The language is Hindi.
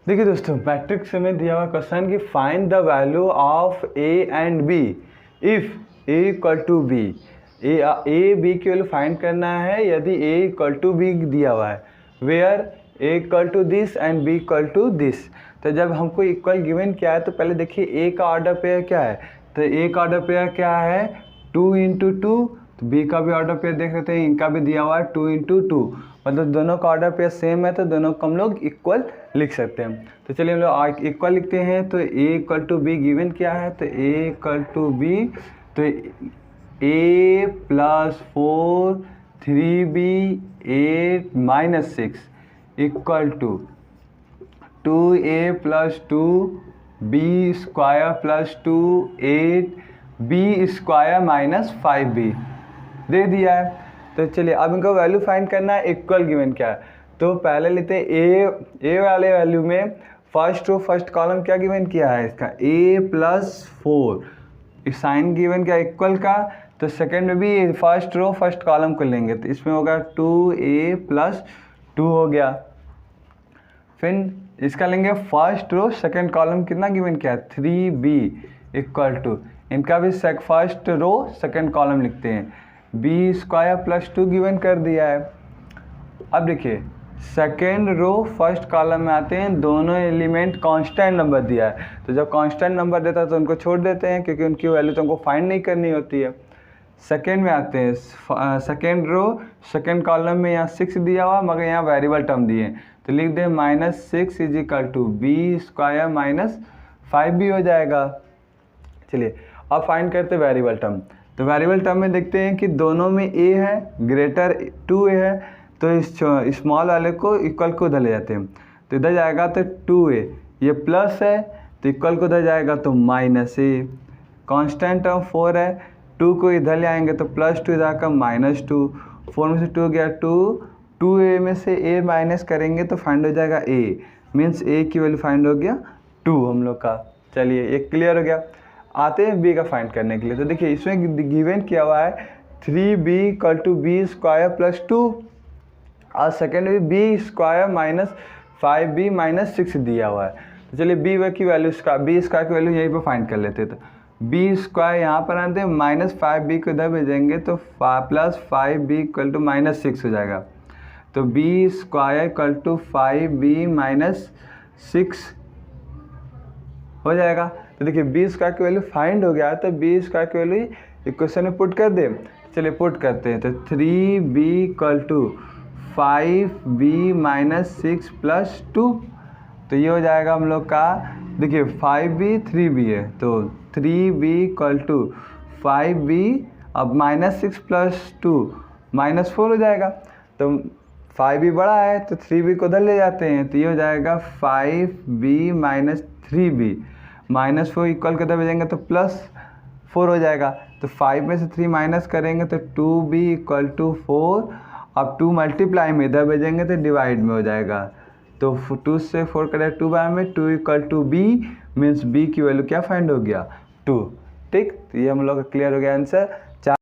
देखिए दोस्तों, मैट्रिक्स में दिया हुआ क्वेश्चन कि find the value of A and B if A equal to B. A B की वैल्यू फाइंड करना है यदि ए इक्वल टू बी दिया हुआ है, where A equal to this and B equal to this. तो जब हमको इक्वल गिवन क्या है तो पहले देखिए ए का ऑर्डर पेयर क्या है। तो ए का ऑर्डर पेयर क्या है 2 इंटू टू। तो बी का भी ऑर्डर पेयर देख लेते हैं, इनका भी दिया हुआ है 2 इंटू टू, मतलब दोनों का ऑर्डर पेयर सेम है तो दोनों को हम लोग इक्वल लिख सकते हैं। तो चलिए हम लोग इक्वल लिखते हैं। तो A equal to B given क्या है, तो ए इक्वल टू बी, तो A plus 4 3b 8 minus 6 equal to 2a plus 2 B square plus 2 8 B square minus 5b दे दिया है। तो चलिए अब इनको वैल्यू फाइंड करना है। इक्वल गिवन क्या है, तो पहले लेते हैं ए वाले वैल्यू में फर्स्ट रो फर्स्ट कॉलम क्या गिवन किया है इसका a प्लस 4, साइन गिवन क्या इक्वल का। तो सेकंड में भी फर्स्ट रो फर्स्ट कॉलम को लेंगे तो इसमें होगा 2a प्लस 2 हो गया। फिर इसका लेंगे फर्स्ट रो सेकंड कॉलम कितना गिवन किया है 3b इक्वल टू, इनका भी फर्स्ट रो सेकंड कॉलम लिखते हैं बी स्क्वायर प्लस 2 गिवन कर दिया है। अब देखिए सेकेंड रो फर्स्ट कॉलम में आते हैं, दोनों एलिमेंट कांस्टेंट नंबर दिया है। तो जब कांस्टेंट नंबर देता है तो उनको छोड़ देते हैं क्योंकि उनकी वैल्यू तो हमको फाइंड नहीं करनी होती है। सेकेंड में आते हैं, सेकेंड रो सेकेंड कॉलम में यहाँ 6 दिया हुआ मगर यहाँ वेरिएबल टर्म दिए हैं तो लिख दें -6 is equal to B square minus 5b हो जाएगा। चलिए अब फाइंड करते हैं वेरिएबल टर्म। तो वेरिएबल टर्म में देखते हैं कि दोनों में a है ग्रेटर 2a है, तो इस स्मॉल वाले को इक्वल को उधर ले जाते हैं। तो इधर जाएगा तो 2a, ये प्लस है तो इक्वल को उधर जाएगा तो -a। कांस्टेंट टर्म 4 है, 2 को इधर ले आएंगे तो +2 इधर आकर -2, 4 में से 2 गया 2, 2a में से a माइनस करेंगे तो फाइंड हो जाएगा a, मीन्स a की वैल्यू फाइंड हो गया 2 हम लोग का। चलिए ये क्लियर हो गया। आते हैं b का फाइंड करने के लिए। तो देखिए इसमें गिवन किया हुआ है 3b equal to B square plus 2 और सेकेंड में B square minus 5b minus 6 दिया हुआ है। तो चलिए बी की वैल्यू बी स्क्वायर की वैल्यू यहीं पर फाइंड कर लेते हैं। तो बी स्क्वायर यहाँ पर आते हैं -5b को इधर भेजेंगे तो +5b इक्वल टू -6 हो जाएगा। तो B square equal to 5b minus 6 हो जाएगा। तो देखिए बी स्क्वायर की वैल्यू फाइंड हो गया तो बी स्क्वायर की वैल्यू इक्वेशन में पुट कर दे। चलिए पुट करते हैं। तो 3b equal to 5b minus 6 plus 2, तो ये हो जाएगा हम लोग का, देखिए 5b 3b है तो 3b इक्वल टू 5b, अब -6 प्लस 2 -4 हो जाएगा। तो 5b बड़ा है तो 3b को उधर ले जाते हैं तो ये हो जाएगा 5b माइनस 3b, -4 इक्वल के उधर भेजेंगे तो +4 हो जाएगा। तो 5 में से 3 माइनस करेंगे तो 2b इक्वल टू 4, अब 2 मल्टीप्लाई में इधर भेजेंगे तो डिवाइड में हो जाएगा। तो 2 से 4 करें 2 बार में 2 equal to b, means b की वैल्यू क्या फाइंड हो गया 2। ठीक, तो ये हम लोग का क्लियर हो गया आंसर।